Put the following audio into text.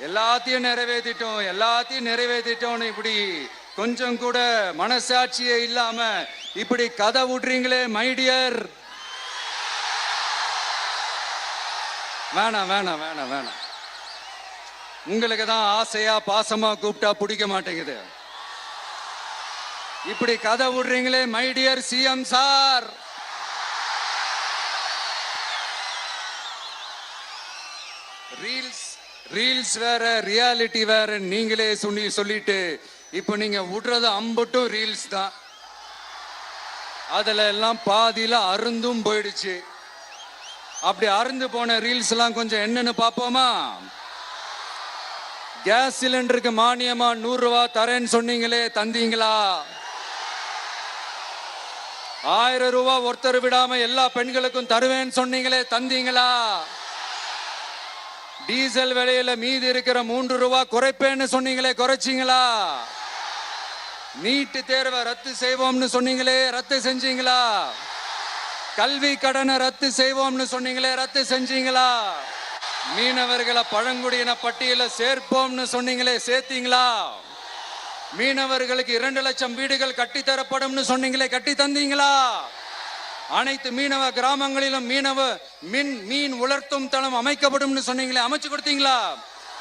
எல்லாத்தையும் நிறைவேற்றிட்டோம்னு இப்படி கொஞ்சம் கூட மனசாட்சியே இல்லாம இப்படி கதை விடுறீங்களே மைடியர். வேணாம் வேணாம் வேணாம் வேணாம். உங்களுக்கு தான் ஆசையா பாசமா கூப்பிட்டா பிடிக்க மாட்டேங்குது. இப்படி கதை விடுறீங்களே மைடியர் சிஎம் சார். ரீல்ஸ் வேற ரியாலிட்டி வேற நீங்களே சொல்லிட்டு இப்ப நீங்க விடுறது அம்பட்டும் ரீல்ஸ் தான். அதுல எல்லாம் பாதியில அருந்தும் போயிடுச்சு. அப்படி அருந்து போன ரீல்ஸ் எல்லாம் கொஞ்சம் என்னன்னு பாப்போமா? கேஸ் சிலிண்டருக்கு மானியமா 100 ரூபாய் தரேன்னு சொன்னீங்களே, தந்தீங்களா? 1000 ரூபாய் ஒருத்தர் விடாம எல்லா பெண்களுக்கும் தருவேன்னு சொன்னீங்களே, தந்தீங்களா? டீசல் விலையில மீதி இருக்கிற 3 ரூபாய் குறைப்பேன்னு சொன்னீங்களே, குறைச்சிங்களா? நீட்டு தேர்வை ரத்து செய்வோம்னு சொன்னீங்களே, ரத்து செஞ்சீங்களா? கல்வி கடனை ரத்து செய்வோம்னு சொன்னீங்களே, ரத்து செஞ்சீங்களா? மீனவர்களை பழங்குடியின பட்டியல சேர்ப்போம்னு சொன்னீங்களே, சேர்த்தீங்களா? மீனவர்களுக்கு 2 லட்சம் வீடுகள் கட்டித்தரப்படும் சொன்னீங்களே, கட்டி தந்தீங்களா? அனைத்து மீனவ கிராமங்களிலும் மீன் உலர்த்தும் தளம் அமைக்கப்படும் சொன்னீங்களே, அமைச்சு கொடுத்தீங்களா?